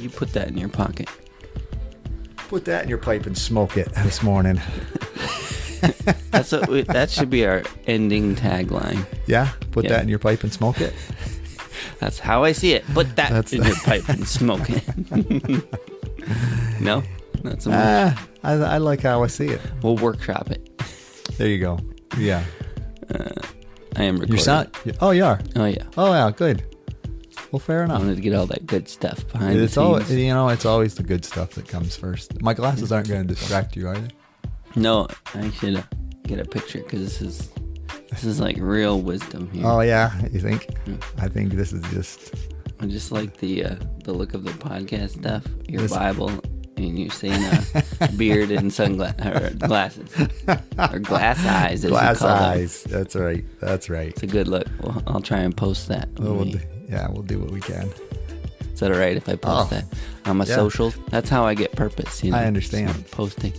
You put that in your pocket. Put that in your pipe and smoke it this morning. That should be our ending tagline. Yeah? Put that in your pipe and smoke it? That's how I see it. Put that in your pipe and smoke it. No? Not so much. I like how I see it. We'll workshop it. There you go. Yeah. I am recording. Oh, you are? Oh, yeah. Oh, yeah. Good. Well, fair I enough. wanted to get all that good stuff behind the It's scenes. it's always the good stuff that comes first. My glasses aren't going to distract you, are they? No, I should get a picture because this is like real wisdom here. Oh, yeah. You think? I think this is just... I just like the look of the podcast stuff. Your Bible and you're saying beard and glasses or glass eyes. As glass you call eyes. Them. That's right. That's right. It's a good look. Well, I'll try and post that. We'll do what we can. Is that all right if I post that on my socials? That's how I get purpose. I understand. Posting.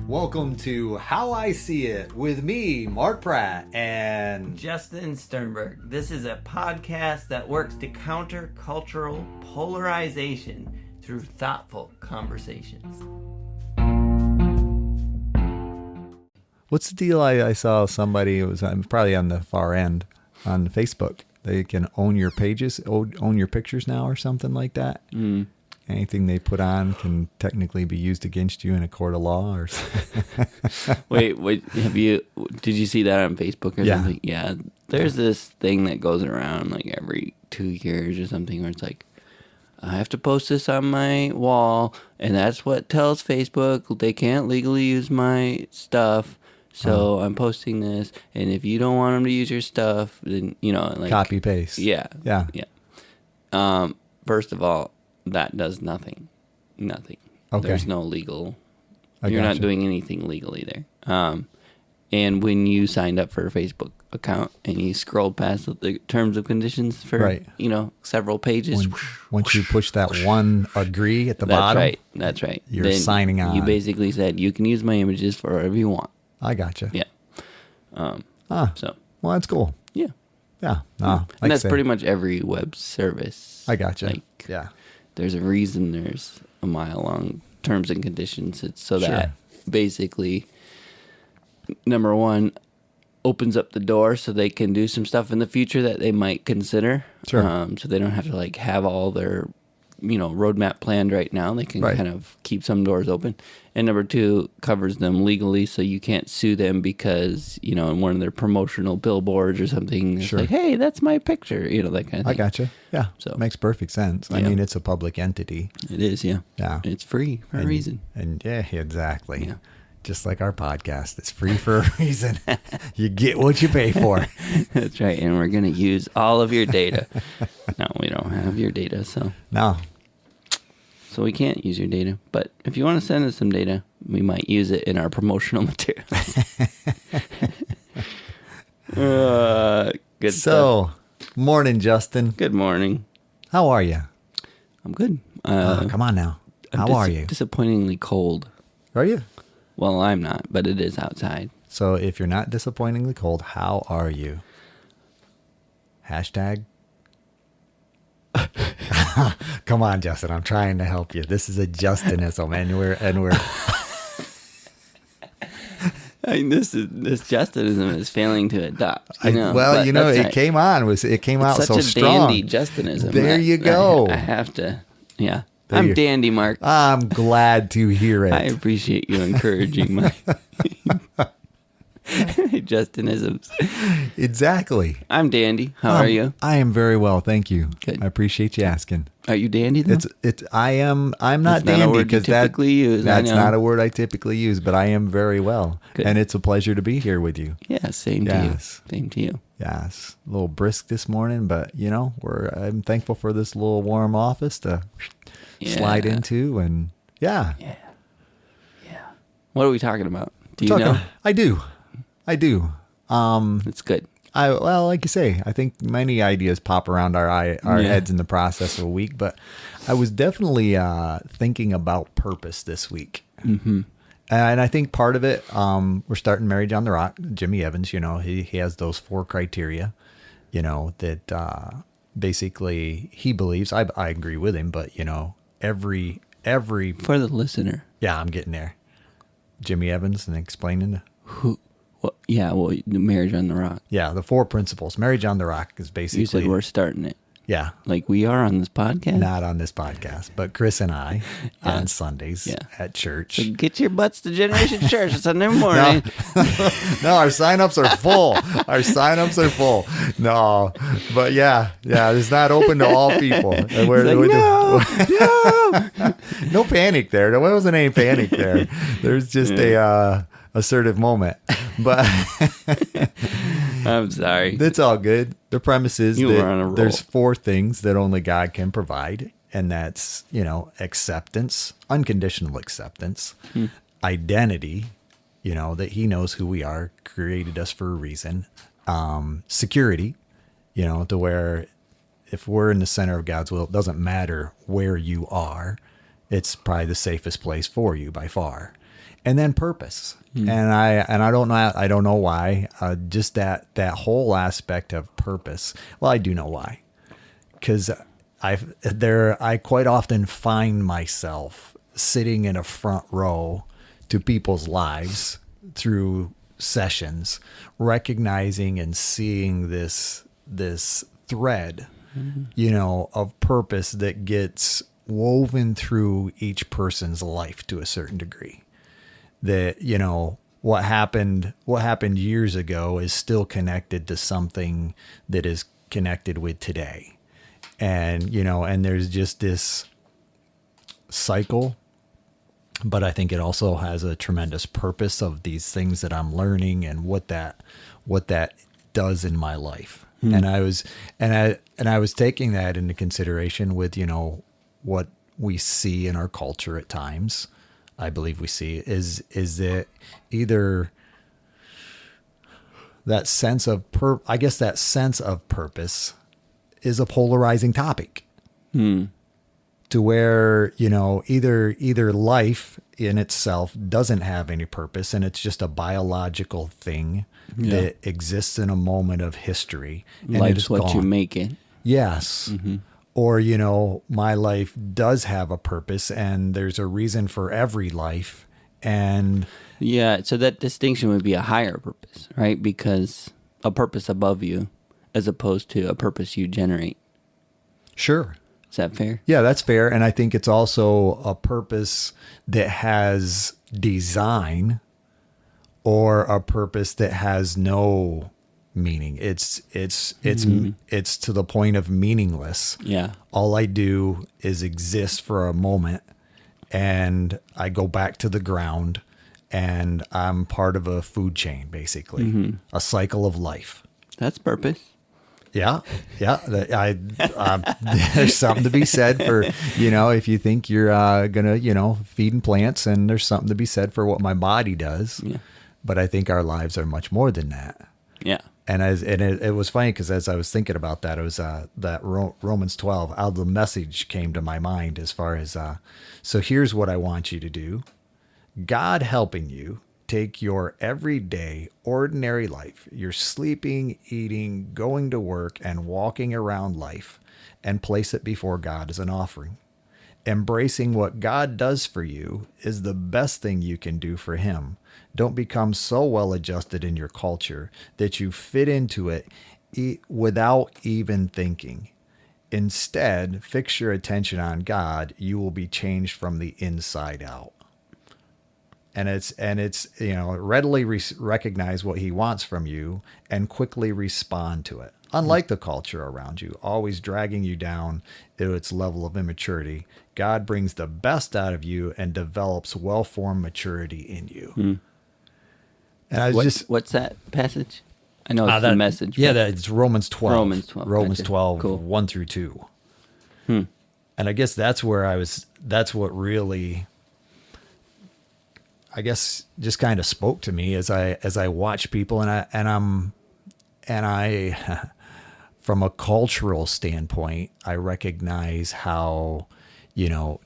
Welcome to How I See It with me, Mark Pratt, and Justin Sternberg. This is a podcast that works to counter cultural polarization through thoughtful conversations. What's the deal? I saw somebody, it was probably on the far end on Facebook. They can own your pages, own your pictures now or something like that. Mm. Anything they put on can technically be used against you in a court of law or Wait, did you see that on Facebook or something? Yeah. There's this thing that goes around like every 2 years or something where it's like, I have to post this on my wall and that's what tells Facebook they can't legally use my stuff. So I'm posting this, and if you don't want them to use your stuff, then, like... Copy, paste. Yeah. First of all, that does nothing. Nothing. Okay. There's no legal... You're not doing anything legally there. And when you signed up for a Facebook account, and you scrolled past the terms of conditions for, several pages... Once you push that one agree at the bottom... That's right. You're then signing on. You basically said, you can use my images for whatever you want. I gotcha. Yeah. Well, that's cool. Yeah. Yeah. And that's pretty much every web service. I gotcha. There's a reason there's a mile-long terms and conditions. It's so that basically, number one, opens up the door so they can do some stuff in the future that they might consider. Sure. So they don't have to have all their roadmap planned right now. They can kind of keep some doors open. And number two, covers them legally so you can't sue them because, in one of their promotional billboards or something, it's like, hey, that's my picture, that kind of thing. I gotcha. Yeah. So it makes perfect sense. I mean, it's a public entity. It is, yeah. Yeah. It's free for a reason. And exactly. Yeah. Just like our podcast. It's free for a reason. You get what you pay for. That's right. And we're going to use all of your data. No, we don't have your data, so. No. So we can't use your data. But if you want to send us some data, we might use it in our promotional material. Good stuff. Morning, Justin. Good morning. How are you? I'm good. Come on now. How are you? Disappointingly cold. Are you? Well, I'm not, but it is outside. So if you're not disappointingly cold, how are you? Hashtag. Come on, Justin. I'm trying to help you. This is a Justinism, and we're. I mean, this Justinism is failing to adopt. It came out so strong. Such a dandy Justinism. There you go. I have to. Yeah. I'm dandy, Mark. I'm glad to hear it. I appreciate you encouraging my Justinisms. Exactly. I'm dandy. How are you? I am very well, thank you. Good. I appreciate you asking. Are you dandy though? I'm not dandy because that's not a word I typically use, but I am very well. Good. And it's a pleasure to be here with you. Yeah, same to you. Same to you. Yes. A little brisk this morning, but I'm thankful for this little warm office to slide into, and yeah. What are we talking about? Do you know? I do. It's good. Like you say, I think many ideas pop around our heads in the process of a week, but I was definitely thinking about purpose this week. Mm-hmm. And I think part of it, we're starting Marriage on the Rock. Jimmy Evans, he has those 4 criteria, that basically he believes. I agree with him, but every For the listener. yeah, I'm getting there. Jimmy Evans and explaining. Who? Well, yeah, the Marriage on the Rock. Yeah, the 4 principles. Marriage on the Rock is basically. You said we're starting it. Yeah. Like we are on this podcast? Not on this podcast, but Chris and I on Sundays at church. So get your butts to Generation Church Sunday morning. No, our signups are full. Our signups are full. No, but yeah, it's not open to all people. No, no panic there. There wasn't any panic there. There's just a assertive moment. But I'm sorry. That's all good. The premise is You were on a roll. there's 4 things that only God can provide, and that's, acceptance, unconditional acceptance, identity, that he knows who we are, created us for a reason, security, to where if we're in the center of God's will, it doesn't matter where you are. It's probably the safest place for you by far. And then purpose. And I don't know why. Just that whole aspect of purpose. Well, I do know why. Because I quite often find myself sitting in a front row to people's lives through sessions, recognizing and seeing this thread, of purpose that gets woven through each person's life to a certain degree. That, what happened years ago is still connected to something that is connected with today. And, and there's just this cycle, but I think it also has a tremendous purpose of these things that I'm learning and what that does in my life. And I was taking that into consideration with, what we see in our culture at times. I believe we see is that either that sense of that sense of purpose is a polarizing topic to where, either life in itself doesn't have any purpose and it's just a biological thing that exists in a moment of history. And Life's what you make it. Yes. Mm-hmm. Or, my life does have a purpose and there's a reason for every life. And yeah, so that distinction would be a higher purpose, right? Because a purpose above you as opposed to a purpose you generate. Sure. Is that fair? Yeah, that's fair. And I think it's also a purpose that has design or a purpose that has no meaning. It's to the point of meaningless. Yeah. All I do is exist for a moment and I go back to the ground and I'm part of a food chain, basically, a cycle of life. That's purpose. Yeah. There's something to be said for, if you think you're gonna, feeding plants, and there's something to be said for what my body does. Yeah. But I think our lives are much more than that. Yeah. And it was funny because as I was thinking about that, it was that Romans 12, out of the Message came to my mind as far as, so here's what I want you to do. God helping you take your everyday, ordinary life, your sleeping, eating, going to work, and walking around life, and place it before God as an offering. Embracing what God does for you is the best thing you can do for him. Don't become so well adjusted in your culture that you fit into it without even thinking. Instead, fix your attention on God. You will be changed from the inside out. And it's readily recognize what he wants from you and quickly respond to it. Unlike the culture around you, always dragging you down to its level of immaturity, God brings the best out of you and develops well-formed maturity in you. And what's that passage? I know it's the Message. Yeah, it's Romans 12. Romans 12. Cool. 1 through 2. And I guess that's what really, I guess, just kind of spoke to me as I watch people, and I from a cultural standpoint, I recognize how,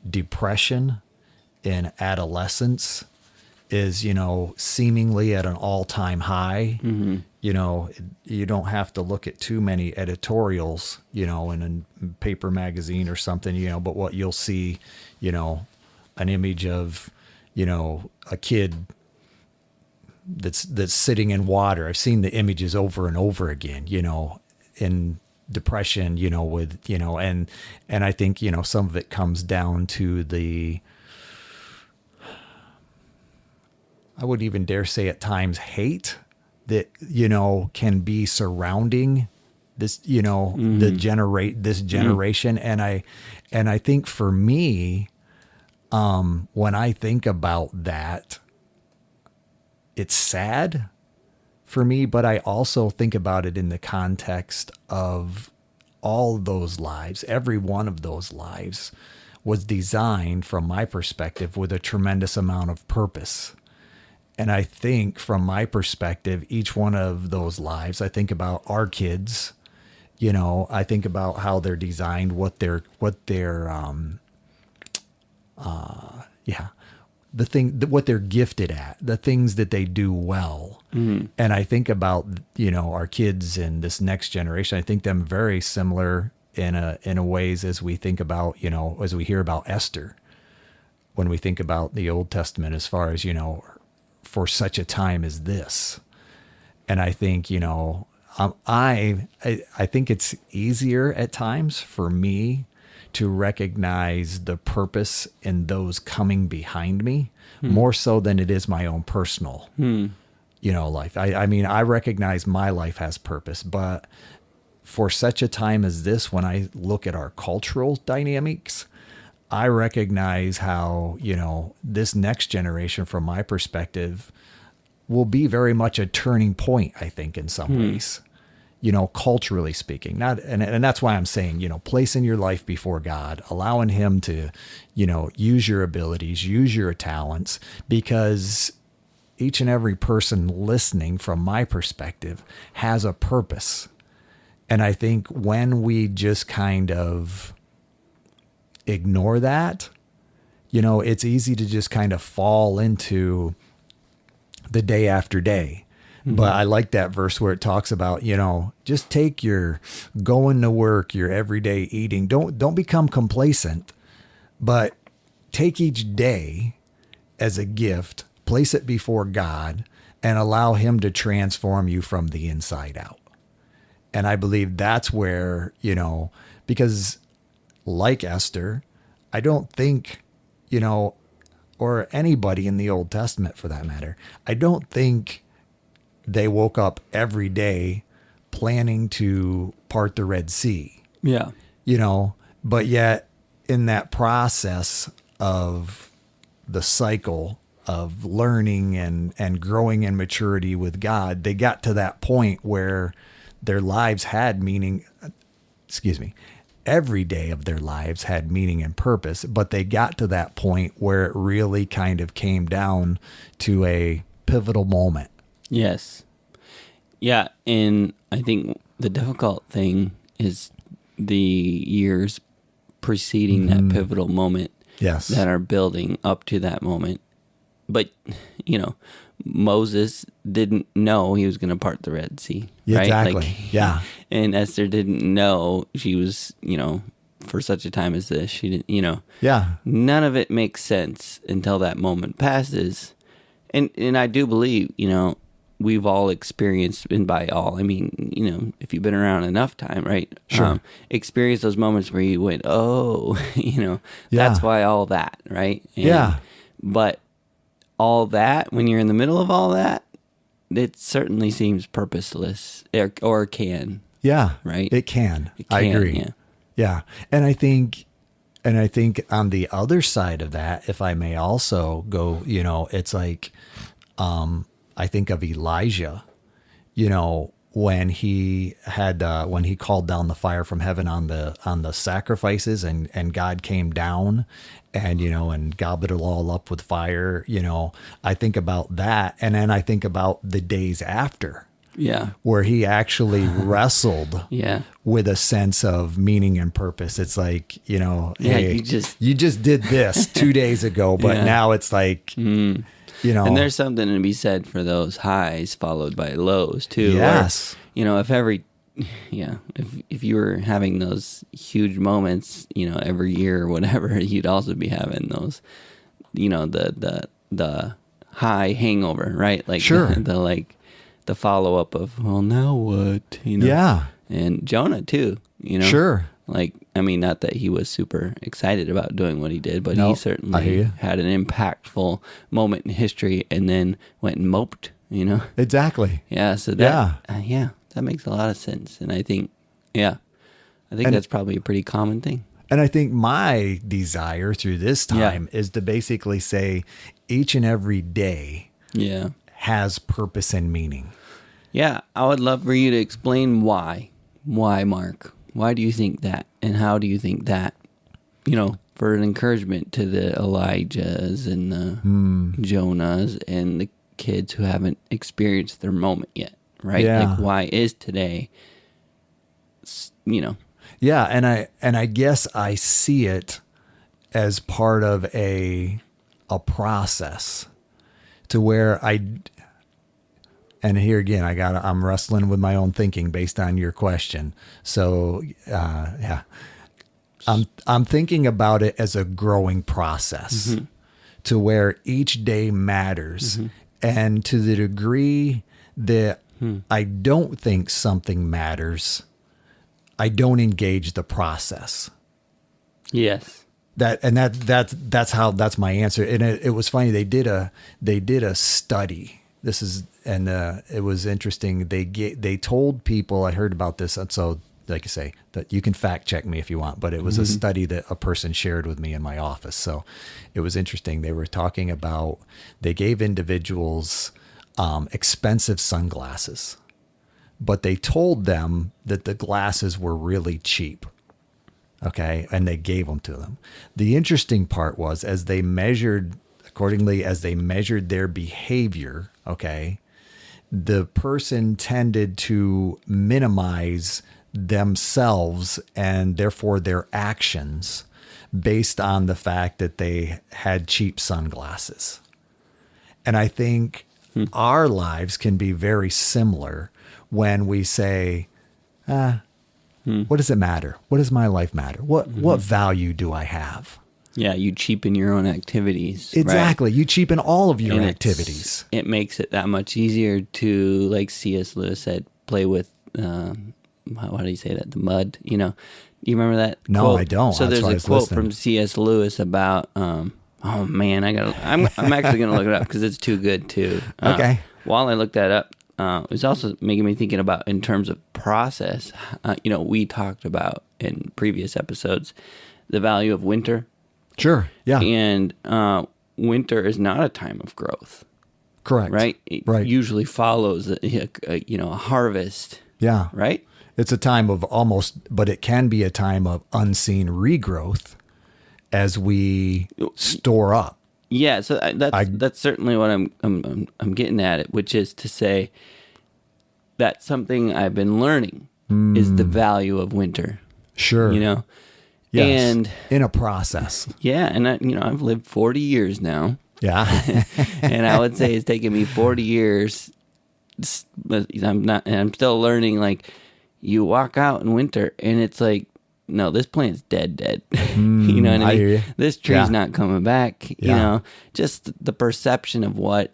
depression in adolescence is, seemingly at an all-time high. Mm-hmm. You don't have to look at too many editorials, in a paper magazine or something, but what you'll see, an image of, a kid that's sitting in water. I've seen the images over and over again, in depression, with, and I think, some of it comes down to I would even dare say at times hate that, can be surrounding this, this generation. And I think for me, when I think about that, it's sad for me, but I also think about it in the context of all those lives. Every one of those lives was designed, from my perspective, with a tremendous amount of purpose. And I think from my perspective, each one of those lives, I think about our kids, I think about how they're designed, what they're gifted at, the things that they do well. Mm-hmm. And I think about, our kids in this next generation. I think them very similar in a ways as we think about, as we hear about Esther, when we think about the Old Testament, as far as, for such a time as this. And I think, I think it's easier at times for me to recognize the purpose in those coming behind me, more so than it is my own personal, life. I mean, I recognize my life has purpose, but for such a time as this, when I look at our cultural dynamics, I recognize how, this next generation, from my perspective, will be very much a turning point, I think, in some ways, culturally speaking. And that's why I'm saying, placing your life before God, allowing him to, use your abilities, use your talents, because each and every person listening, from my perspective, has a purpose. And I think when we just kind of ignore that, it's easy to just kind of fall into the day after day. Mm-hmm. But I like that verse where it talks about, just take your going to work, your everyday eating. Don't become complacent, but take each day as a gift, place it before God, and allow him to transform you from the inside out. And I believe that's where, because like Esther, I don't think, or anybody in the Old Testament for that matter, I don't think they woke up every day planning to part the Red Sea. Yeah. But yet in that process of the cycle of learning and growing in maturity with God, they got to that point where their lives had meaning. Every day of their lives had meaning and purpose, but they got to that point where it really kind of came down to a pivotal moment. Yes. Yeah. And I think the difficult thing is the years preceding that pivotal moment. Yes. That are building up to that moment. But, Moses didn't know he was going to part the Red Sea. Right? Exactly. Yeah. And Esther didn't know she was, for such a time as this. She didn't, Yeah. None of it makes sense until that moment passes. And I do believe, we've all experienced, and by all, I mean, if you've been around enough time, right? Sure. Experience those moments where you went, oh, that's why all that, right? Yeah. But all that, when you're in the middle of all that, it certainly seems purposeless, or can. Yeah. Right? It can. I agree. Yeah. Yeah. And I think on the other side of that, if I may also go, it's like, I think of Elijah, when he called down the fire from heaven on the sacrifices, and God came down and gobbled it all up with fire. I think about that. And then I think about the days after, Yeah. where he actually wrestled Yeah. with a sense of meaning and purpose. It's like, Yeah, hey, you just did this 2 days ago, but Yeah. now it's like, And there's something to be said for those highs followed by lows too. Yes. Or, if you were having those huge moments, every year or whatever, you'd also be having those, the high hangover, right? Like Sure. the follow up of, well, now what? Yeah. And Jonah too, Sure. Like, I mean, not that he was super excited about doing what he did, but No, he I hear certainly you. had an impactful moment in history and then went and moped, Exactly. Yeah, so that, that makes a lot of sense. And I think, that's probably a pretty common thing. And I think my desire through this time is to basically say each and every day has purpose and meaning. Yeah, I would love for you to explain why. Why, Mark? Why do you think that? And how do you think that, for an encouragement to the Elijahs and the Jonahs and the kids who haven't experienced their moment yet, right? Yeah. Like, why is today, Yeah, and I guess I see it as part of a process to where and here again, I'm wrestling with my own thinking based on your question. So, I'm thinking about it as a growing process to where each day matters. And to the degree that I don't think something matters, I don't engage the process. Yes. That's my answer. And it was funny. They did a study. It was interesting. They told people, I heard about this. And so, like I say, that you can fact check me if you want, but it was a study that a person shared with me in my office. So it was interesting. They were talking about, they gave individuals expensive sunglasses, but they told them that the glasses were really cheap. Okay. And they gave them to them. The interesting part was as they measured their behavior, okay, the person tended to minimize themselves and therefore their actions based on the fact that they had cheap sunglasses. And I think our lives can be very similar when we say, what does it matter? What does my life matter? What value do I have? Yeah, you cheapen your own activities. Exactly. Right? You cheapen all of your activities. It makes it that much easier to, like C.S. Lewis said, play with, how do you say that? The mud, You remember that No, quote? I don't. So That's there's a quote from C.S. Lewis about, I'm actually going to look it up because it's too good too. Okay. While I look that up, it was also making me thinking about in terms of process. We talked about in previous episodes the value of winter. Sure. Yeah. And winter is not a time of growth. Correct. Right? It usually follows a harvest. Yeah. Right? It's a time of but it can be a time of unseen regrowth as we store up. Yeah, so that's certainly what I'm getting at it, which is to say that's something I've been learning is the value of winter. Sure. Yes. And in a process. Yeah, and I've lived 40 years now. Yeah. And I would say it's taken me 40 years. I'm still learning. Like, you walk out in winter and it's like, no, this plant's dead. You know what I mean? hear you. This tree's not coming back. Just the perception of what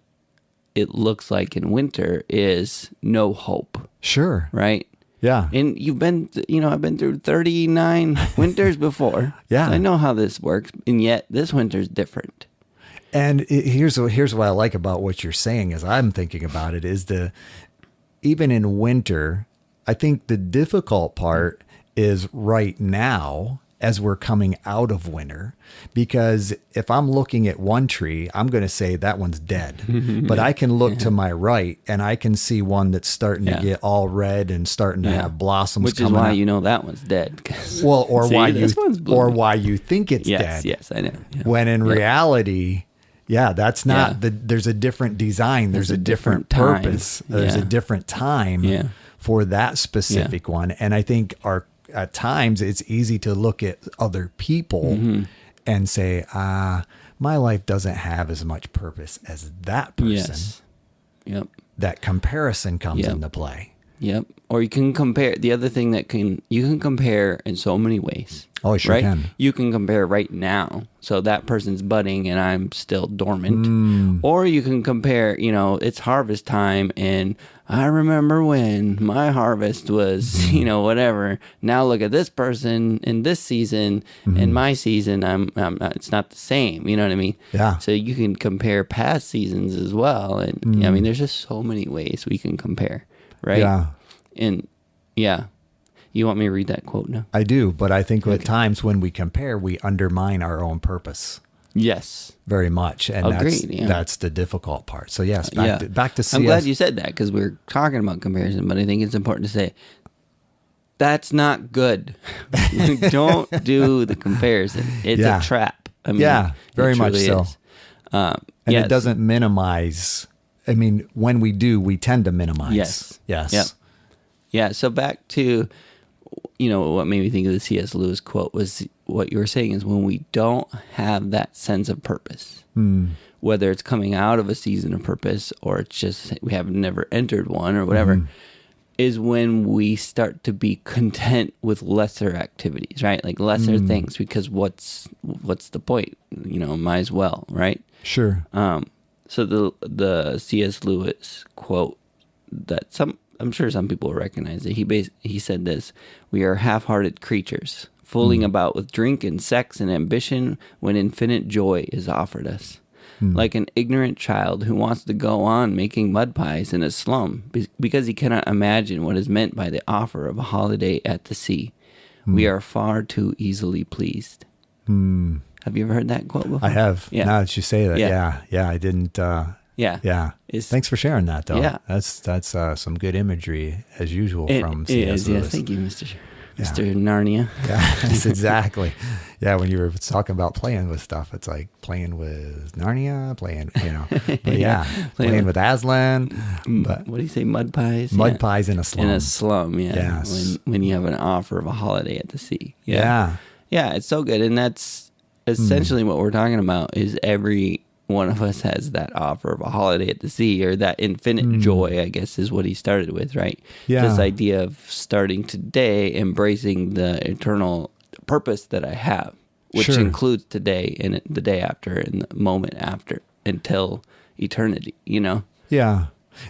it looks like in winter is no hope. Sure. Right? Yeah. And I've been through 39 winters before. Yeah. So I know how this works. And yet this winter's different. And here's what I like about what you're saying as I'm thinking about it is even in winter, I think the difficult part is right now as we're coming out of winter, because if I'm looking at one tree, I'm going to say that one's dead, but I can look to my right and I can see one that's starting to get all red and starting to have blossoms. Which is why that one's dead. Well, or why you think it's dead. Yes, I know. Yeah. When in reality, Yeah, that's not there's a different design. There's a different purpose. There's a different time for that specific one. And I think at times it's easy to look at other people and say, my life doesn't have as much purpose as that person. Yes. Yep. That comparison comes into play. Yep. Or you can compare. The other thing you can compare in so many ways. Oh, I sure can. You can compare right now. So that person's budding and I'm still dormant. Or you can compare, it's harvest time and I remember when my harvest was, whatever. Now look at this person in this season and my season, I'm it's not the same. You know what I mean? Yeah. So you can compare past seasons as well. And I mean, there's just so many ways we can compare, right? Yeah. And you want me to read that quote now? I do, but I think at times when we compare, we undermine our own purpose. Yes. Very much. And that's the difficult part. So yes, back to CS. I'm glad you said that because we're talking about comparison, but I think it's important to say that's not good. Don't do the comparison. It's a trap. I mean, very much so. And it doesn't minimize. I mean, when we do, we tend to minimize. Yes. Yep. Yeah. So back to, what made me think of the C.S. Lewis quote was what you were saying is when we don't have that sense of purpose, whether it's coming out of a season of purpose or it's just we have never entered one or whatever, is when we start to be content with lesser activities, right? Like lesser things, because what's the point? Might as well, right? Sure. So the C.S. Lewis quote that I'm sure some people recognize it. He said this: "We are half-hearted creatures, fooling about with drink and sex and ambition when infinite joy is offered us. Like an ignorant child who wants to go on making mud pies in a slum because he cannot imagine what is meant by the offer of a holiday at the sea. We are far too easily pleased." Have you ever heard that quote before? I have. Yeah. Now that you say that, yeah, I didn't. Yeah. Thanks for sharing that, though. Yeah. That's some good imagery as usual from C.S. Lewis. Yeah, thank you, Mr. Narnia. Yeah, that's exactly. Yeah, when you were talking about playing with stuff, it's like playing with Narnia, playing with Aslan. But what do you say, mud pies? Mud pies in a slum. In a slum, yeah. Yes. When you have an offer of a holiday at the sea. Yeah. Yeah, it's so good. And that's essentially what we're talking about is every one of us has that offer of a holiday at the sea, or that infinite joy, I guess, is what he started with, right? Yeah. This idea of starting today, embracing the eternal purpose that I have, which includes today and the day after and the moment after until eternity, Yeah.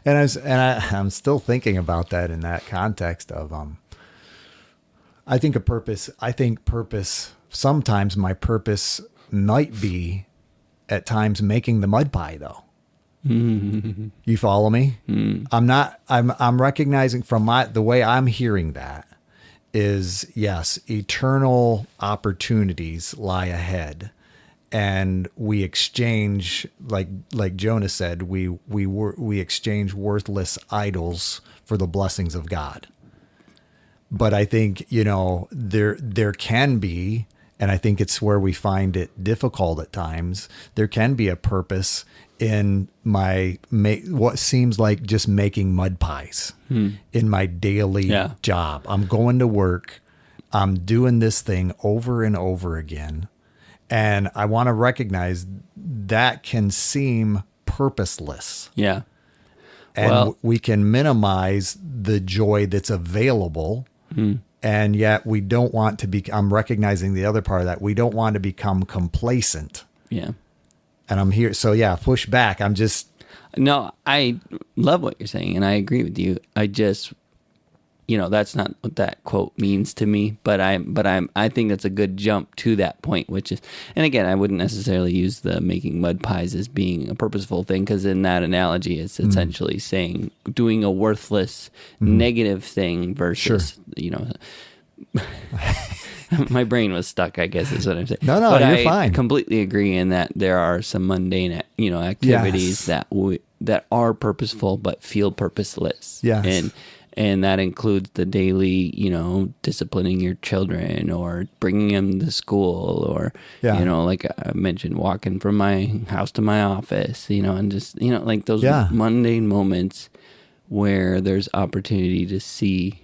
And I'm still thinking about that in that context of, I think purpose, sometimes my purpose might be at times making the mud pie, though. You follow me? I'm recognizing from the way I'm hearing that is, yes, eternal opportunities lie ahead. And we exchange, like Jonah said, we exchange worthless idols for the blessings of God. But I think, there can be, and I think it's where we find it difficult at times, there can be a purpose in what seems like just making mud pies in my daily job. I'm going to work. I'm doing this thing over and over again. And I want to recognize that can seem purposeless. Yeah. And we can minimize the joy that's available. And yet we don't want to be, I'm recognizing the other part of that. We don't want to become complacent. Yeah. And I'm here. So push back. No, I love what you're saying. And I agree with you. I just, that's not what that quote means to me, but I think that's a good jump to that point, which is, and again, I wouldn't necessarily use the making mud pies as being a purposeful thing, because in that analogy, it's essentially saying doing a worthless negative thing versus, my brain was stuck, I guess is what I'm saying. No, but you're I fine. Completely agree in that there are some mundane, activities that are purposeful but feel purposeless. Yes. And that includes the daily, disciplining your children or bringing them to school or, like I mentioned, walking from my house to my office, and just, like those mundane moments where there's opportunity to see.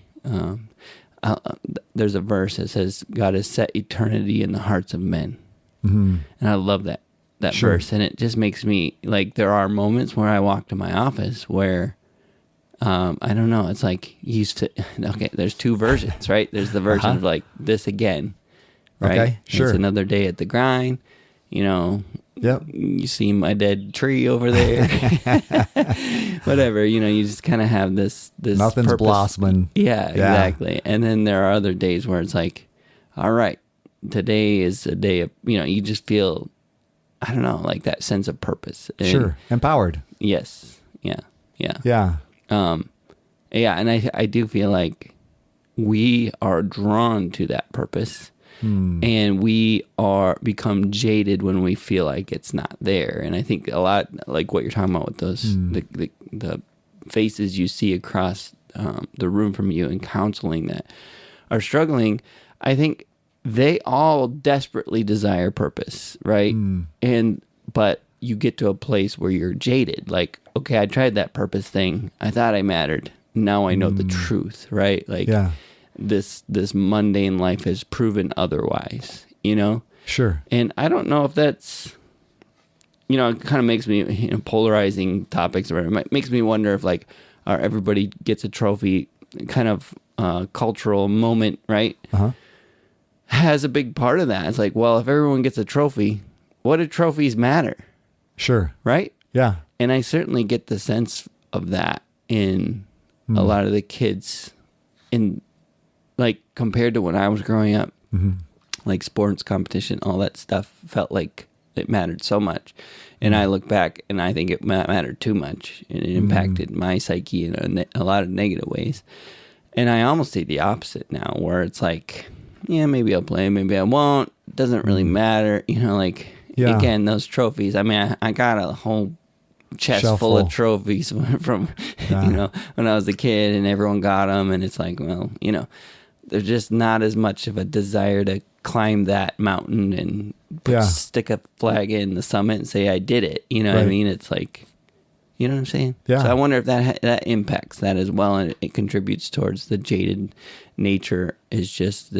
There's a verse that says, God has set eternity in the hearts of men. Mm-hmm. And I love that verse. And it just makes me, like, there are moments where I walk to my office where, I don't know. It's like there's two versions, right? There's the version of like this again, right? Okay, sure. It's another day at the grind, Yep. You see my dead tree over there, whatever, you just kind of have this Nothing's purpose. Blossoming. Yeah, exactly. And then there are other days where it's like, all right, today is a day of, you just feel, I don't know, like that sense of purpose. And, sure. Empowered. Yes. Yeah. Yeah. And I do feel like we are drawn to that purpose, and we become jaded when we feel like it's not there. And I think a lot like what you're talking about with those the faces you see across the room from you in counseling that are struggling. I think they all desperately desire purpose, right? But you get to a place where you're jaded. Like, okay, I tried that purpose thing. I thought I mattered. Now I know the truth, right? Like this mundane life has proven otherwise, Sure. And I don't know if that's, it kind of makes me, polarizing topics, or it makes me wonder if like, everybody gets a trophy kind of cultural moment, right? Has a big part of that. It's like, well, if everyone gets a trophy, what do trophies matter? Sure. Right? Yeah. And I certainly get the sense of that in a lot of the kids in, like, compared to when I was growing up, like sports competition, all that stuff felt like it mattered so much. And I look back and I think it mattered too much, and it impacted my psyche in a lot of negative ways. And I almost see the opposite now, where it's like, yeah, maybe I'll play, maybe I won't. It doesn't really matter. Again, those trophies. I mean, I got a whole chest full of trophies from, when I was a kid, and everyone got them. And it's like, well, there's just not as much of a desire to climb that mountain and stick a flag in the summit and say, I did it. You know what I mean? It's like, you know what I'm saying? Yeah. So I wonder if that impacts that as well, and it contributes towards the jaded nature. Is just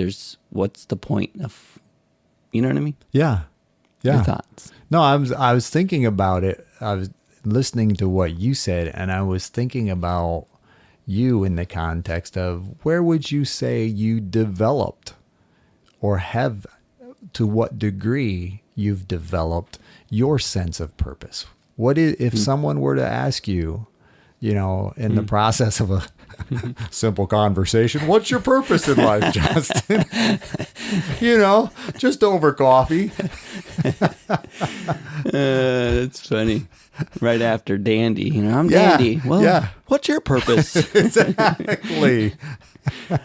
what's the point of, you know what I mean? Yeah. Yeah. Your thoughts? No, I was thinking about it. I was listening to what you said, and I was thinking about you in the context of where would you say you developed, or have, to what degree you've developed your sense of purpose. What if someone were to ask you, in the process of a simple conversation, what's your purpose in life, Justin? Just over coffee. It's funny. Right after Dandy, I'm Dandy. Well, what's your purpose? Exactly.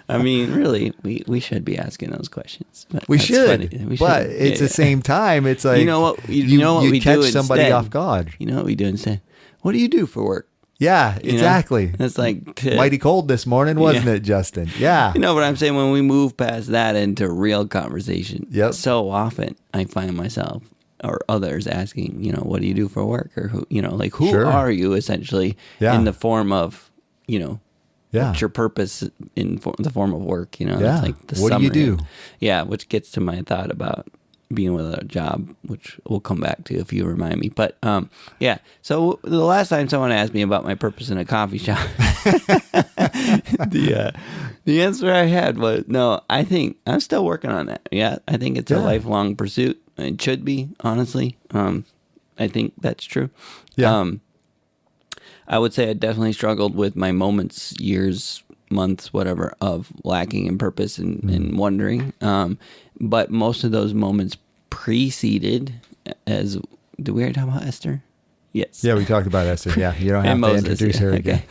I mean, really, we should be asking those questions. We should. But it's the same time, it's like, you catch somebody instead? Off guard. You know what we do instead? What do you do for work? Yeah, exactly. It's like mighty cold this morning, wasn't it, Justin? Yeah. But I'm saying, when we move past that into real conversation, so often I find myself or others asking, what do you do for work? Or who Sure. are you essentially in the form of, what's your purpose in the form of work? It's like the what do you do? Which gets to my thought about being with a job, which we'll come back to if you remind me. But so the last time someone asked me about my purpose in a coffee shop, the answer I had was, no, I think I'm still working on that. Yeah, I think it's a lifelong pursuit. It should be, honestly. I think that's true. Yeah. I would say I definitely struggled with my moments, years, months, whatever, of lacking in purpose and wondering. But most of those moments preceded, did we already talk about Esther? Yes. Yeah, we talked about Esther. Yeah, you don't have to introduce her again.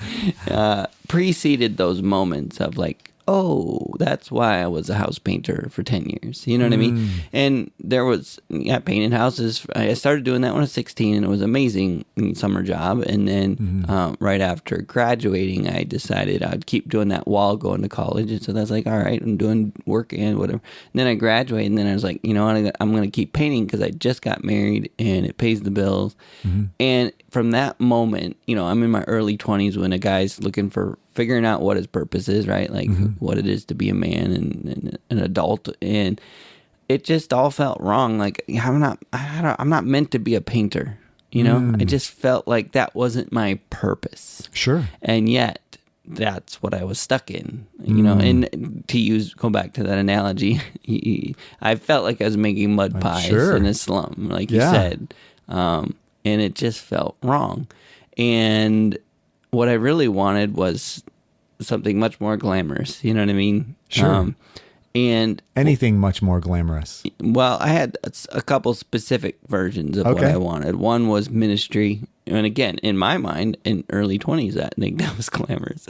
Preceded those moments of like, oh, that's why I was a house painter for 10 years. You know what I mean? And there was, painted houses. I started doing that when I was 16, and it was amazing summer job. And then right after graduating, I decided I'd keep doing that while going to college. And so that's like, all right, I'm doing work and whatever. And then I graduated, and then I was like, you know what, I'm going to keep painting because I just got married and it pays the bills. And from that moment, I'm in my early 20s when a guy's looking for figuring out what his purpose is, right? Like what it is to be a man and an adult. And it just all felt wrong. Like I'm not meant to be a painter, I just felt like that wasn't my purpose. Sure. And yet that's what I was stuck in, and go back to that analogy, I felt like I was making mud pies in a slum, like you said. And it just felt wrong. And what I really wanted was something much more glamorous. You know what I mean? Sure. And anything much more glamorous. Well, I had a couple specific versions of what I wanted. One was ministry. And again, in my mind, in early 20s, I think that was glamorous.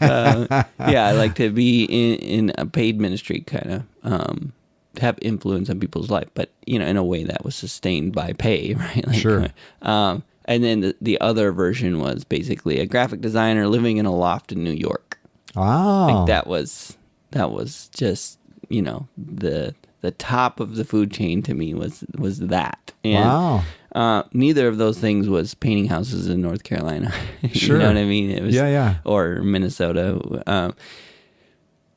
I like to be in a paid ministry, kind of have influence on people's life, but in a way that was sustained by pay, right? Like, sure. And then the other version was basically a graphic designer living in a loft in New York. Wow. Like that was just, the top of the food chain to me was that. And, wow. Neither of those things was painting houses in North Carolina. Sure. You know what I mean? It was, yeah. Or Minnesota.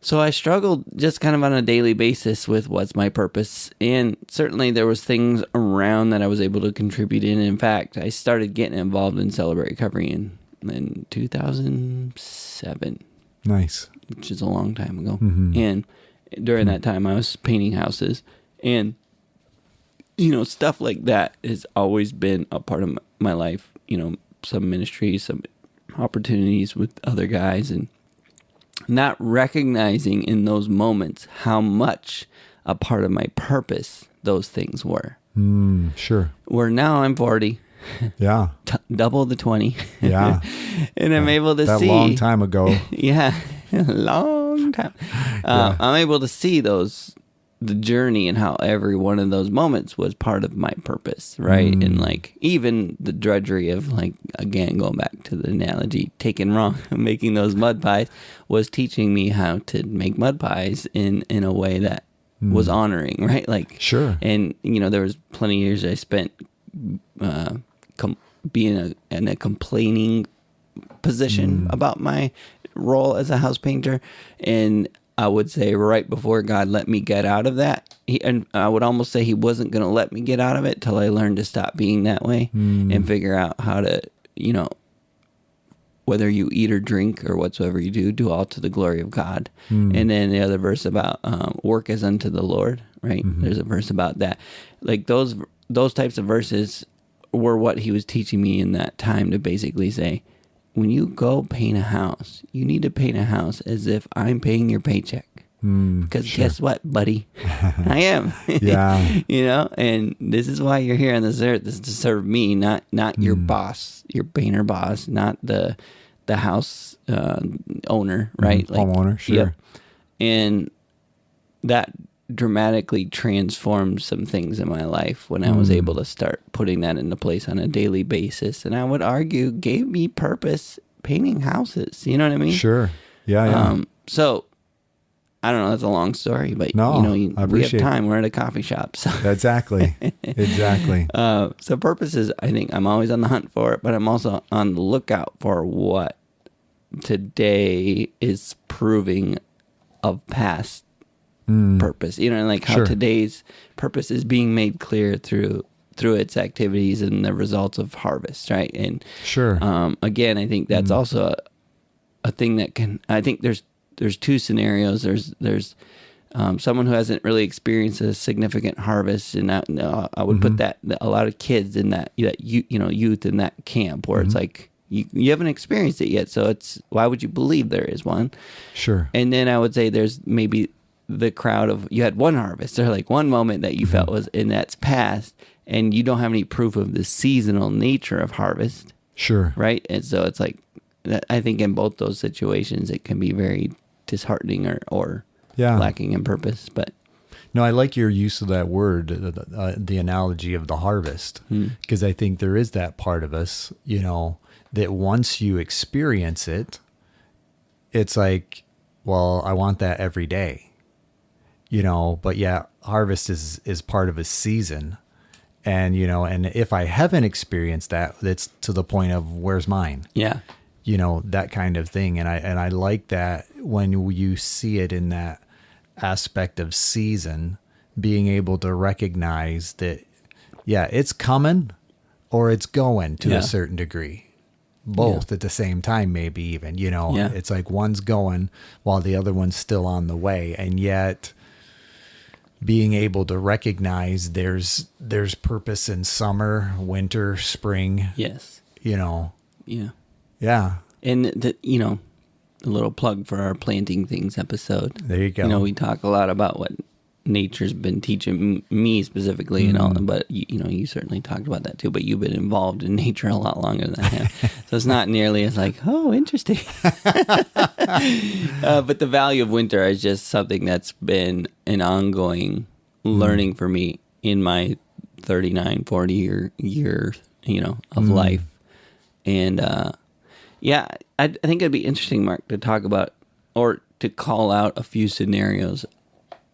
So I struggled just kind of on a daily basis with what's my purpose. And certainly there was things around that I was able to contribute in. In fact, I started getting involved in Celebrate Recovery in 2007. Nice. Which is a long time ago. And during that time, I was painting houses. And, stuff like that has always been a part of my life. Some ministry, some opportunities with other guys, and not recognizing in those moments how much a part of my purpose those things were. Sure. Where now I'm 40. Yeah. Double the 20. Yeah. And I'm able to see. That long time ago. Yeah. Long time. I'm able to see the journey and how every one of those moments was part of my purpose, right? And like even the drudgery of, like, again, going back to the analogy, taken wrong, making those mud pies was teaching me how to make mud pies in a way that was honoring, right? Like, sure. And there was plenty of years I spent being in a complaining position about my role as a house painter, and I would say right before God let me get out of that, and I would almost say he wasn't going to let me get out of it till I learned to stop being that way and figure out how to, whether you eat or drink or whatsoever you do all to the glory of God. And then the other verse about work as unto the Lord, right? There's a verse about that. Like those types of verses were what he was teaching me in that time, to basically say, when you go paint a house, you need to paint a house as if I'm paying your paycheck. Because guess what, buddy? I am. Yeah. And this is why you're here on this earth, is to serve me, not your boss, your painter boss, not the house owner, right? Like, homeowner, sure. Yep. And that dramatically transformed some things in my life when I was able to start putting that into place on a daily basis. And I would argue gave me purpose painting houses. You know what I mean? Sure. Yeah. So I don't know. That's a long story, but we have time. We're at a coffee shop. So. Exactly. So purposes, I think I'm always on the hunt for it, but I'm also on the lookout for what today is proving of past purpose, like how today's purpose is being made clear through its activities and the results of harvest, right? And again, I think that's also a thing that I think there's two scenarios. There's someone who hasn't really experienced a significant harvest, and I would put that a lot of kids in that youth in that camp where it's like you haven't experienced it yet, so it's why would you believe there is one? Sure. And then I would say there's maybe the crowd of, you had one harvest or like one moment that you felt was, and that's past, and you don't have any proof of the seasonal nature of harvest. Sure. Right. And so it's like, I think in both those situations, it can be very disheartening or Yeah. lacking in purpose. But No, I like your use of that word, the analogy of the harvest, because I think there is that part of us, that once you experience it, it's like, well, I want that every day, but yeah, harvest is part of a season. And, and if I haven't experienced that, it's to the point of where's mine? yeah, That kind of thing. And I like that when you see it in that aspect of season, being able to recognize that, yeah, it's coming or it's going to a certain degree, both at the same time, maybe even, it's like one's going while the other one's still on the way. And yet being able to recognize there's purpose in summer, winter, spring, yes, Yeah. And a little plug for our planting things episode. There you go. We talk a lot about what nature's been teaching me specifically, and all. But you certainly talked about that too. But you've been involved in nature a lot longer than I have, so it's not nearly as like, oh, interesting. But the value of winter is just something that's been an ongoing learning for me in my 39, 40 year of life, and I think it'd be interesting, Mark, to talk about or to call out a few scenarios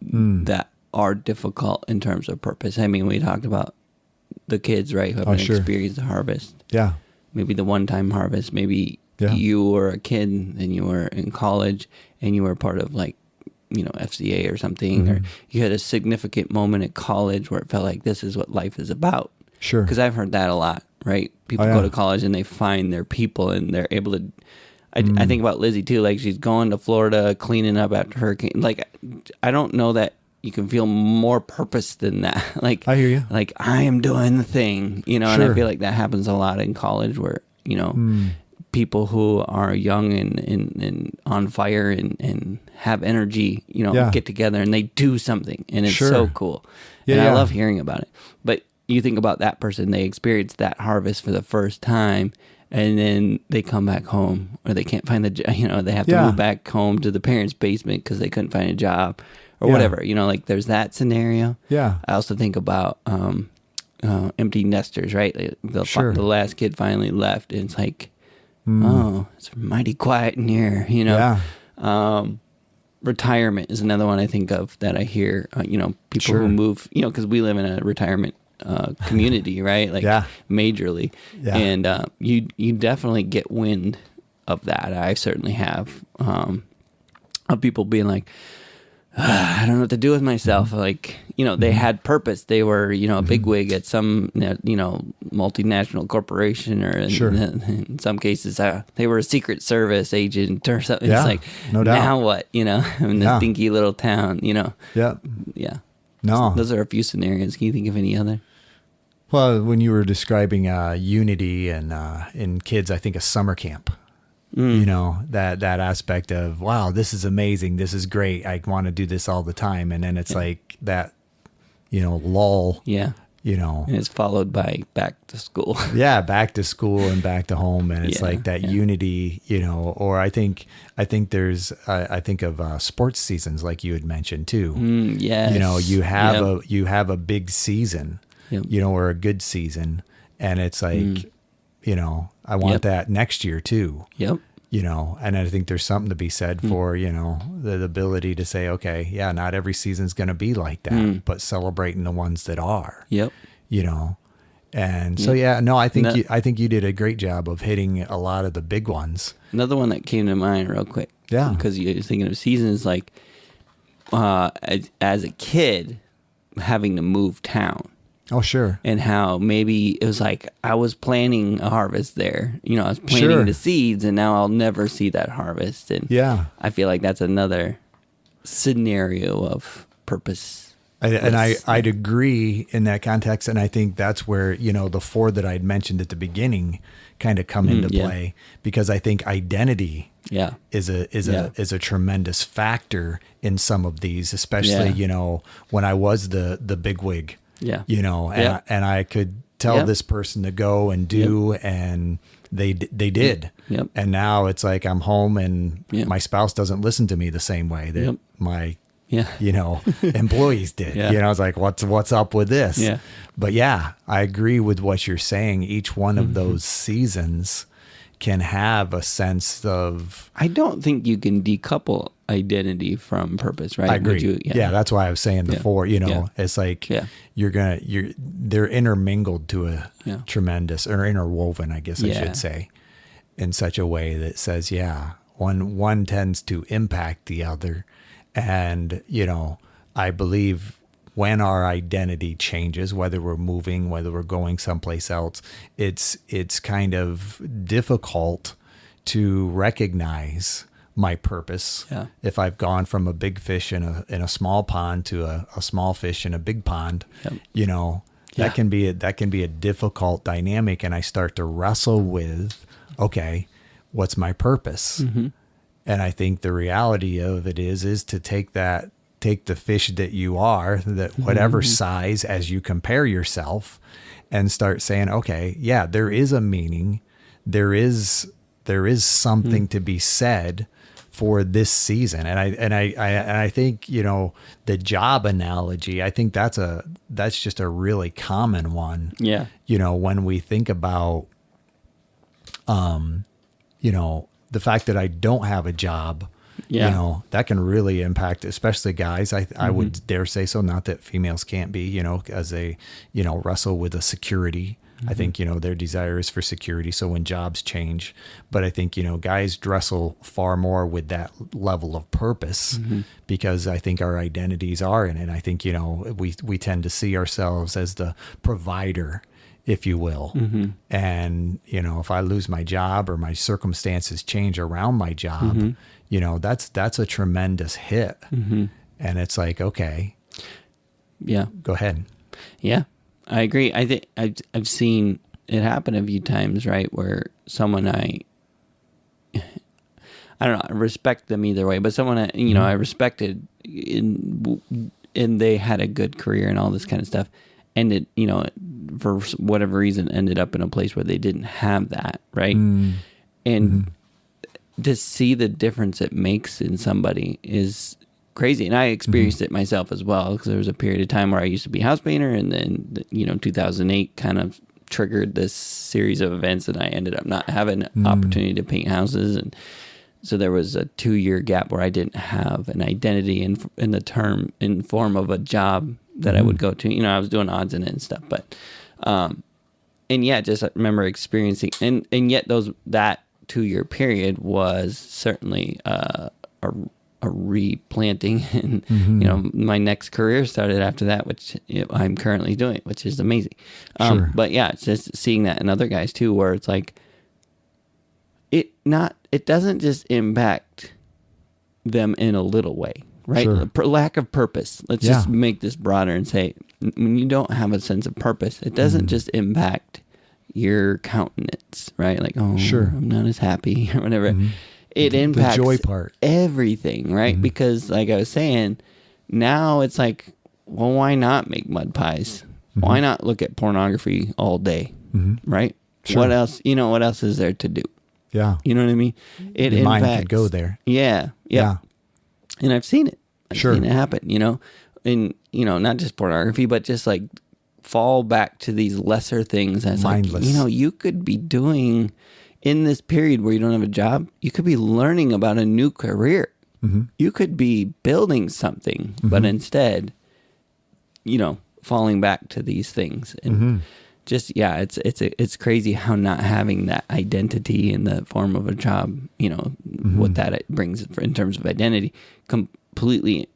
that are difficult in terms of purpose. I mean, we talked about the kids, right, who haven't experienced the harvest. Yeah. Maybe the one-time harvest. Maybe you were a kid and you were in college and you were part of FCA or something, or you had a significant moment at college where it felt like this is what life is about. Sure. Because I've heard that a lot, right? People go to college and they find their people and they're able to. I think about Lizzie too. Like, she's going to Florida, cleaning up after hurricane. Like, I don't know that you can feel more purpose than that. Like, I hear you. Like, I am doing the thing, and I feel like that happens a lot in college where, people who are young and on fire and have energy, get together and they do something, and it's so cool. And I love hearing about it. But you think about that person, they experience that harvest for the first time, and then they come back home, or they can't find they have to move back home to the parents' basement because they couldn't find a job or whatever, like there's that scenario. Yeah. I also think about empty nesters, right? The last kid finally left, and it's like, oh, it's mighty quiet in here, Retirement is another one I think of that I hear, people who move, because we live in a retirement community, right? Like majorly. Yeah. And you definitely get wind of that. I certainly have, of people being like, I don't know what to do with myself. Like, they had purpose. They were, a bigwig at some, multinational corporation, or in some cases, they were a Secret Service agent or something. It's like, no doubt. Now what, in this dinky little town, Yeah. Yeah. No. So those are a few scenarios. Can you think of any other? Well, when you were describing unity and in kids, I think a summer camp. That aspect of, wow, this is amazing, this is great, I want to do this all the time, and then it's like that, lull. Yeah. And it's followed by back to school. Back to school and back to home, and it's like that unity, or I think there's I think of sports seasons, like you had mentioned too. Yes. You have a big season, or a good season, and it's like, I want that next year too. Yep. And I think there's something to be said for, the ability to say, okay, not every season's going to be like that, but celebrating the ones that are. Yep. And so, I think you did a great job of hitting a lot of the big ones. Another one that came to mind real quick. Yeah. Because you're thinking of seasons, like, as a kid, having to move town. Oh, sure. And how maybe it was like I was planting a harvest there. I was planting the seeds, and now I'll never see that harvest. And I feel like that's another scenario of purpose. I'd agree in that context, and I think that's where, the four that I'd mentioned at the beginning kind of come into play, because I think identity is a tremendous factor in some of these, especially, when I was the big wig. Yeah. And I could, tell this person to go and do, and they did. Yep. And now it's like I'm home and my spouse doesn't listen to me the same way that my employees did. It's like, what's up with this? Yeah. But I agree with what you're saying. Each one of those seasons can have a sense of. I don't think you can decouple identity from purpose, right? I agree. That's why I was saying before. It's like they're intermingled to a tremendous, or interwoven, I guess I should say, in such a way that says, one tends to impact the other, and I believe when our identity changes, whether we're moving, whether we're going someplace else, it's kind of difficult to recognize my purpose. Yeah. If I've gone from a big fish in a small pond to a small fish in a big pond, that can be a difficult dynamic, and I start to wrestle with, okay, what's my purpose? Mm-hmm. And I think the reality of it is to take the fish that you are, that whatever size, as you compare yourself, and start saying, okay, there is a meaning. There is something to be said for this season. And I think, the job analogy, I think that's just a really common one. Yeah. When we think about, the fact that I don't have a job, that can really impact, especially guys. I would dare say so. Not that females can't be, as they, wrestle with a security. I think, their desire is for security. So when jobs change, but I think, guys wrestle far more with that level of purpose because I think our identities are in it. I think, we tend to see ourselves as the provider, if you will. And, if I lose my job or my circumstances change around my job, that's a tremendous hit. And it's like, okay. Yeah. Go ahead. Yeah. I agree. I think I've seen it happen a few times, right? Where someone I don't know, I respect them either way, but someone I respected and they had a good career and all this kind of stuff, ended, for whatever reason, ended up in a place where they didn't have that, right? And to see the difference it makes in somebody is crazy. And I experienced it myself as well, because there was a period of time where I used to be a house painter, and then 2008 kind of triggered this series of events, and I ended up not having an opportunity to paint houses. And so there was a 2-year gap where I didn't have an identity in form of a job that I would go to. I was doing odds and ends stuff, but just I remember experiencing, and yet that 2-year period was certainly a replanting, and my next career started after that, which I'm currently doing, which is amazing. But it's just seeing that in other guys too, where it's like it doesn't just impact them in a little way, right? Lack of purpose. Let's just make this broader and say, when you don't have a sense of purpose, it doesn't just impact your countenance, right? Like, I'm not as happy or whatever. It impacts the joy part, everything, right? Because like I was saying, now it's like, well, why not make mud pies? Why not look at pornography all day, right? What else? What else is there to do? Yeah, you know what I mean. It Your impacts. Mind could go there. Yeah. And I've seen it. I've seen it happen. And not just pornography, but just like fall back to these lesser things. That's mindless. Like, you could be doing. In this period where you don't have a job, you could be learning about a new career. You could be building something, but instead, falling back to these things. And just, it's crazy how not having that identity in the form of a job, what that brings in terms of identity, completely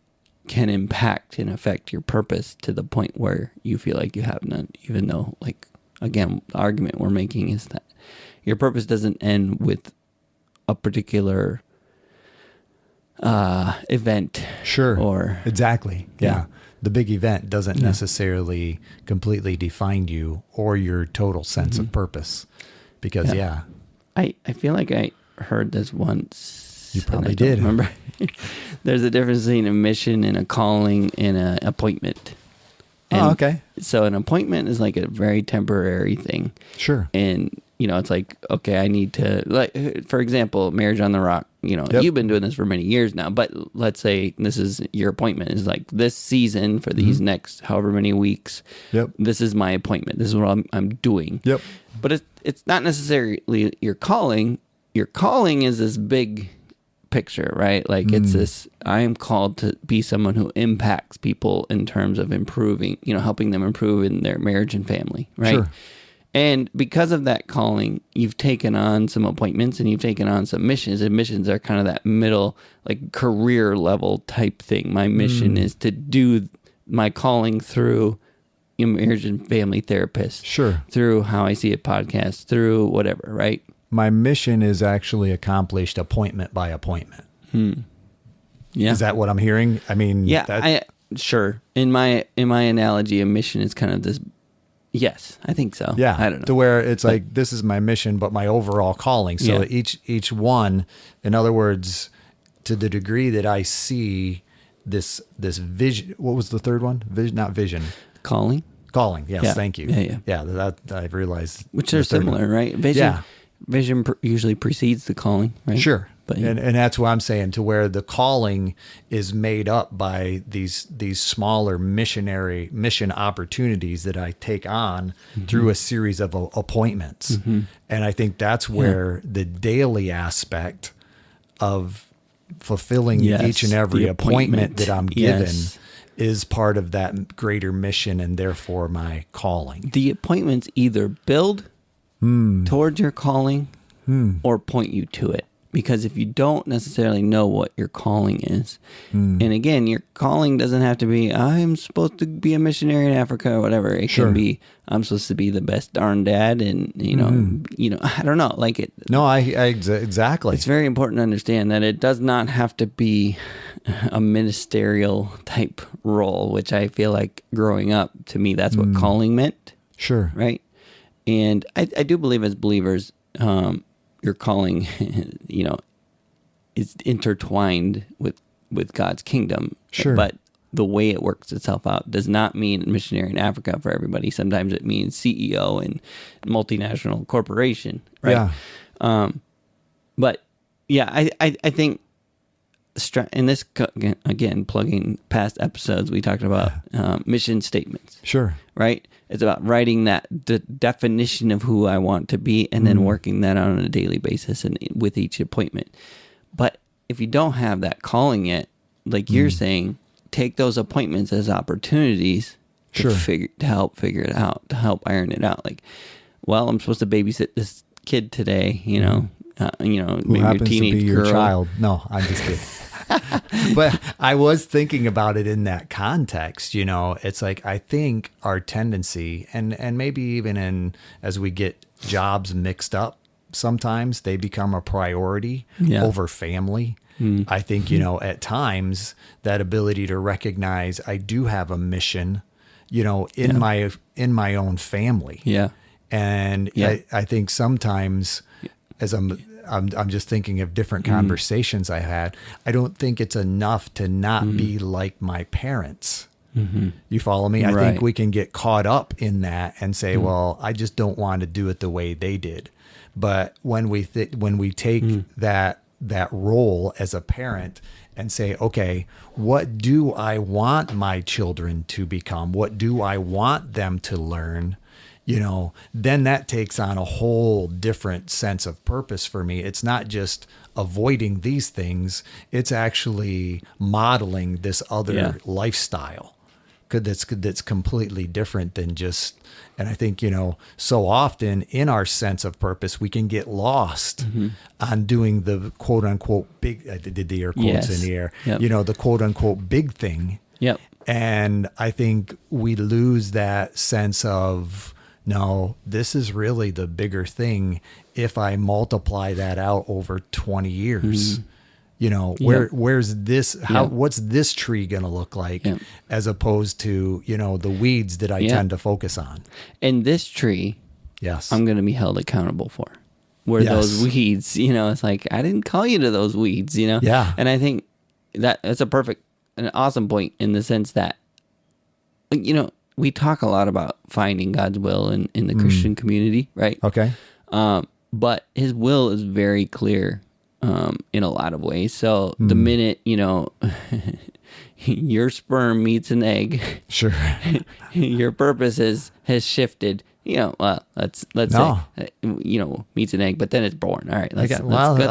can impact and affect your purpose to the point where you feel like you have none, even though, like, again, the argument we're making is that your purpose doesn't end with a particular event. Or exactly. Yeah. The big event doesn't necessarily completely define you or your total sense of purpose. Because I feel like I heard this once. You probably did. Remember? There's a difference between a mission and a calling and an appointment. And okay. So an appointment is like a very temporary thing. Sure. And, it's like, okay, I need to, like, for example, Marriage on the Rock, you've been doing this for many years now, but let's say this is your appointment is like this season for these next however many weeks. Yep. This is my appointment. This is what I'm doing. Yep. But it's not necessarily your calling. Your calling is this big picture, right? Like it's this, I am called to be someone who impacts people in terms of improving, helping them improve in their marriage and family, right? Sure. And because of that calling, you've taken on some appointments and you've taken on some missions. And missions are kind of that middle, like career level type thing. My mission is to do my calling through marriage and family therapist. Sure. Through How I See It podcast, through whatever, right? My mission is actually accomplished appointment by appointment. Yeah. Is that what I'm hearing? I mean, yeah, sure. In my analogy, a mission is kind of this. Yes, I think so. Yeah, I don't know. To where it's like, this is my mission, but my overall calling. So each one, in other words, to the degree that I see this vision. What was the third one? Vision, not vision. Calling. Yes, Yeah. thank you. Yeah. That I realized. Which are similar, right? Vision. Yeah. Vision usually precedes the calling, right? Sure. But, and that's what I'm saying, to where the calling is made up by these smaller mission opportunities that I take on through a series of appointments. And I think that's where the daily aspect of fulfilling each and every appointment that I'm given is part of that greater mission and therefore my calling. The appointments either build towards your calling or point you to it. Because if you don't necessarily know what your calling is, and again, your calling doesn't have to be, I'm supposed to be a missionary in Africa or whatever. It can be, I'm supposed to be the best darn dad, and I don't know, like it. No, I exactly. It's very important to understand that it does not have to be a ministerial type role, which I feel like growing up, to me, that's what calling meant. Sure. Right. And I do believe as believers, your calling, is intertwined with God's kingdom. Sure. But the way it works itself out does not mean missionary in Africa for everybody. Sometimes it means CEO and multinational corporation, right? Yeah. But yeah, I think, and this, again, plugging past episodes, we talked about mission statements. Sure. Right? It's about writing the definition of who I want to be and then working that out on a daily basis and with each appointment. But if you don't have that calling yet, like you're saying, take those appointments as opportunities to help figure it out, to help iron it out. Like, well, I'm supposed to babysit this kid today, who maybe happens a teenage to be your girl. child. No, I'm just kidding. But I was thinking about it in that context. It's like, I think our tendency, and maybe even as we get jobs mixed up, sometimes they become a priority over family. I think, at times that ability to recognize I do have a mission, in my own family. Yeah. And I think sometimes, as I'm just thinking of different conversations I had, I don't think it's enough to not be like my parents. You follow me? I think we can get caught up in that and say, well, I just don't want to do it the way they did. But when we take that role as a parent and say, okay, what do I want my children to become? What do I want them to learn? Then that takes on a whole different sense of purpose for me. It's not just avoiding these things. It's actually modeling this other lifestyle that's completely different than just, and I think, so often in our sense of purpose, we can get lost on doing the quote unquote big, I did the air quotes in the air, the quote unquote big thing. Yep. And I think we lose that sense of, no, this is really the bigger thing if I multiply that out over 20 years. Where's this, what's this tree going to look like as opposed to, the weeds that I tend to focus on. And this tree, I'm going to be held accountable for. Where those weeds, it's like, I didn't call you to those weeds, Yeah. And I think that's an awesome point in the sense that, we talk a lot about finding God's will in the Christian community, right? Okay. But his will is very clear in a lot of ways. So the minute, your sperm meets an egg, Sure. your purpose has shifted. Let's say, meets an egg, but then it's born. All right, let's go all the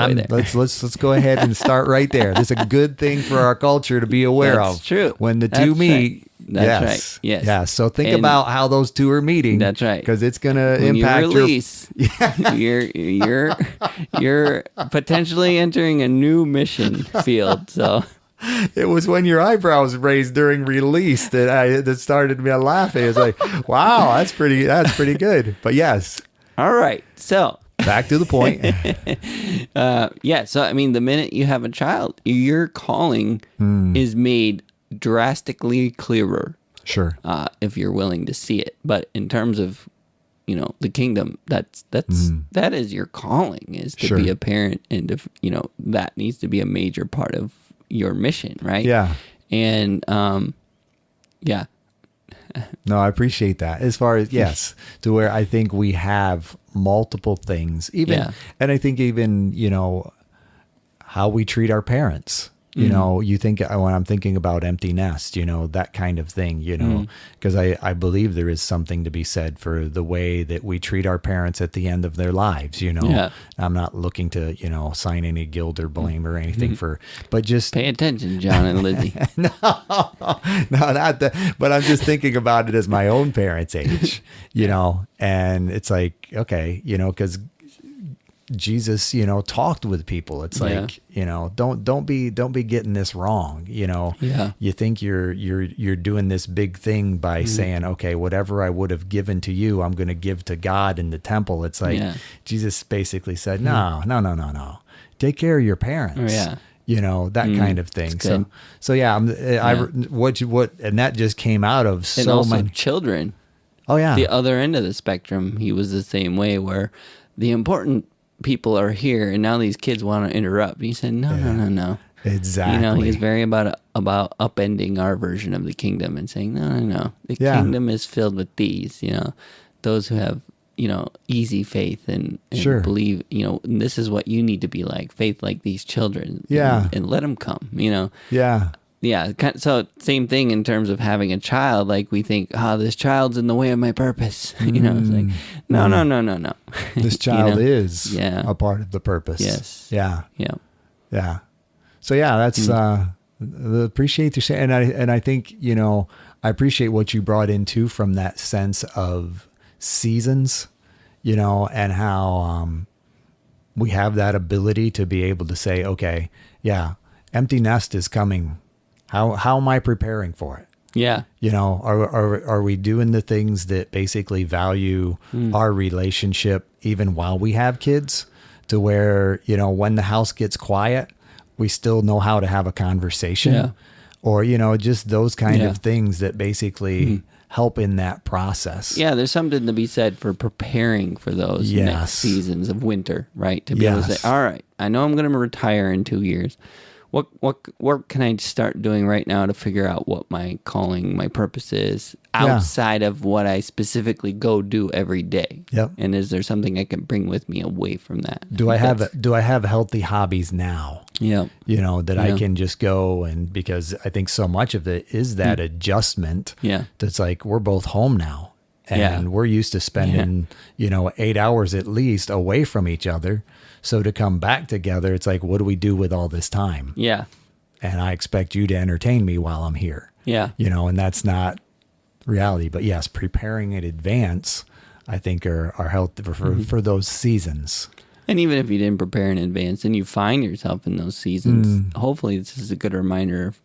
way there. Let's go ahead and start right there. This is a good thing for our culture to be aware of. That's true. When the two meet. Right. That's right. Yes. Yeah. So think about how those two are meeting. That's right. Because it's going to impact you release, you're potentially entering a new mission field. So it was when your eyebrows raised during release that started me laughing. It's like, wow, that's pretty good. But yes. All right. So back to the point. So I mean, the minute you have a child, your calling is made drastically clearer. Sure. If you're willing to see it. But in terms of, the kingdom, that is your calling, is to be a parent, and if, that needs to be a major part of your mission, right? Yeah. And No, I appreciate that. As far as, yes, to where I think we have multiple things, and I think even, how we treat our parents. You think, when I'm thinking about empty nest, that kind of thing, because I believe there is something to be said for the way that we treat our parents at the end of their lives, I'm not looking to, assign any guilt or blame or anything but just pay attention, John and Lizzie. No, not that, but I'm just thinking about it as my own parents' age, and it's like, okay, because Jesus, talked with people. It's like, don't be getting this wrong. You think you're doing this big thing by saying, okay, whatever I would have given to you, I'm going to give to God in the temple. It's like Jesus basically said, no. Take care of your parents. Oh, yeah. That kind of thing. So yeah, and that just came out of and so also many children. Oh yeah. The other end of the spectrum, he was the same way, where the important people are here, and now these kids want to interrupt. He said, no. Exactly. He's very about upending our version of the kingdom and saying, no. The kingdom is filled with these, those who have, easy faith and believe, and this is what you need to be like, faith like these children. And let them come, Yeah. Yeah. So same thing in terms of having a child. Like we think, this child's in the way of my purpose. It's like, no. This child is a part of the purpose. Yes. Yeah. Yeah. Yeah. So yeah, that's, appreciate you saying, and I think, I appreciate what you brought into from that sense of seasons, and how, we have that ability to be able to say, okay, empty nest is coming. How am I preparing for it? Yeah. Are we doing the things that basically value our relationship even while we have kids, to where, when the house gets quiet, we still know how to have a conversation, or, just those kind of things that basically help in that process. Yeah. There's something to be said for preparing for those next seasons of winter, right? To be able to say, all right, I know I'm going to retire in 2 years. What can I start doing right now to figure out what my calling, my purpose is outside of what I specifically go do every day? Yep. And is there something I can bring with me away from that? Do I have healthy hobbies now? Yeah. That I can just go, and because I think so much of it is that adjustment. Yeah. That's like, we're both home now, and we're used to spending, 8 hours at least away from each other. So to come back together, it's like, what do we do with all this time? Yeah. And I expect you to entertain me while I'm here. Yeah. And that's not reality. But yes, preparing in advance, I think are healthy for those seasons. And even if you didn't prepare in advance and you find yourself in those seasons, hopefully this is a good reminder of,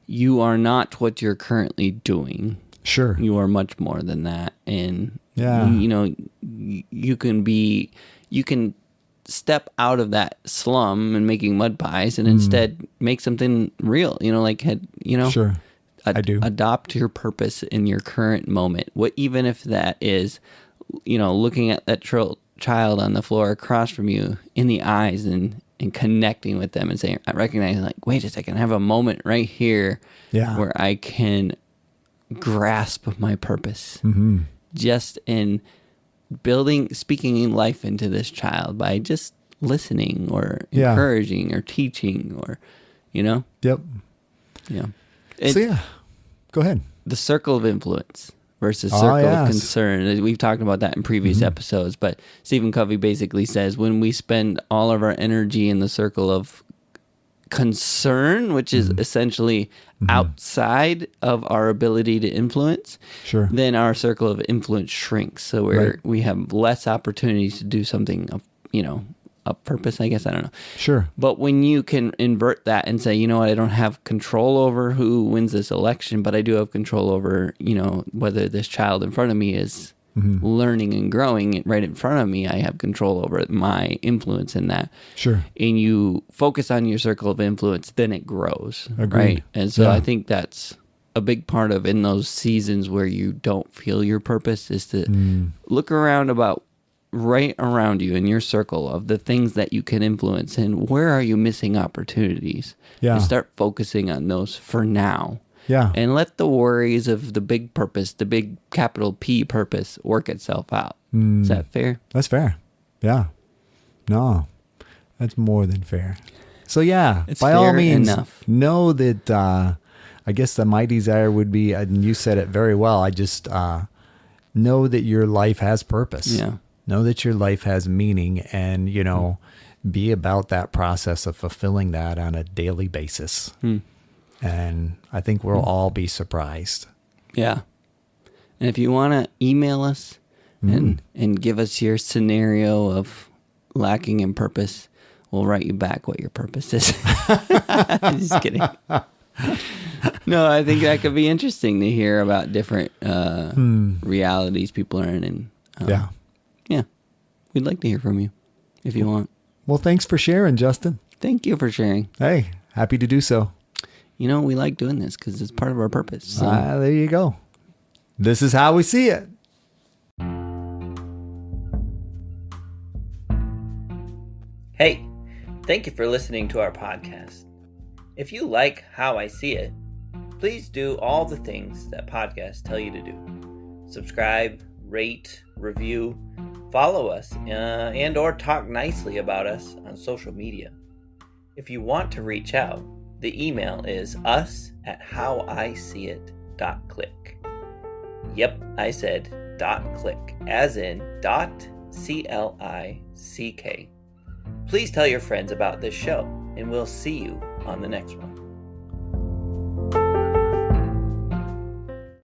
you are not what you're currently doing. Sure. You are much more than that. And, you can step out of that slum and making mud pies and instead make something real, Sure. I do. Adopt your purpose in your current moment. Even if that is, looking at that child on the floor across from you in the eyes and connecting with them and saying, I recognize, like, wait a second, I have a moment right here where I can grasp my purpose. Mm-hmm. Just in speaking life into this child by just listening or encouraging or teaching or, Yep. Yeah. So yeah, go ahead. The circle of influence versus circle of concern. We've talked about that in previous episodes, but Stephen Covey basically says when we spend all of our energy in the circle of concern, which is essentially outside of our ability to influence, then our circle of influence shrinks. So we have less opportunities to do something, of purpose, I guess. I don't know. Sure. But when you can invert that and say, you know what, I don't have control over who wins this election, but I do have control over, whether this child in front of me is learning and growing right in front of me, I have control over my influence in that. Sure. And you focus on your circle of influence, then it grows. Agreed. Right? And so I think that's a big part of in those seasons where you don't feel your purpose is to look around right around you in your circle of the things that you can influence and where are you missing opportunities. And start focusing on those for now. Yeah. And let the worries of the big purpose, the big capital P purpose, work itself out. Is that fair? That's fair. Yeah. No, that's more than fair. So yeah, it's by all fair means, enough. Know that I guess my desire would be, and you said it very well, I just know that your life has purpose. Yeah. Know that your life has meaning and, be about that process of fulfilling that on a daily basis. And I think we'll all be surprised. Yeah. And if you want to email us and give us your scenario of lacking in purpose, we'll write you back what your purpose is. Just kidding. No, I think that could be interesting to hear about different realities people are in. And, yeah. We'd like to hear from you if you want. Well, thanks for sharing, Justin. Thank you for sharing. Hey, happy to do so. We like doing this because it's part of our purpose. So. There you go. This is how we see it. Hey, thank you for listening to our podcast. If you like How I See It, please do all the things that podcasts tell you to do. Subscribe, rate, review, follow us, and or talk nicely about us on social media. If you want to reach out, the email is us@howiseeit.click. Yep, I said .click, as in .click. Please tell your friends about this show, and we'll see you on the next one.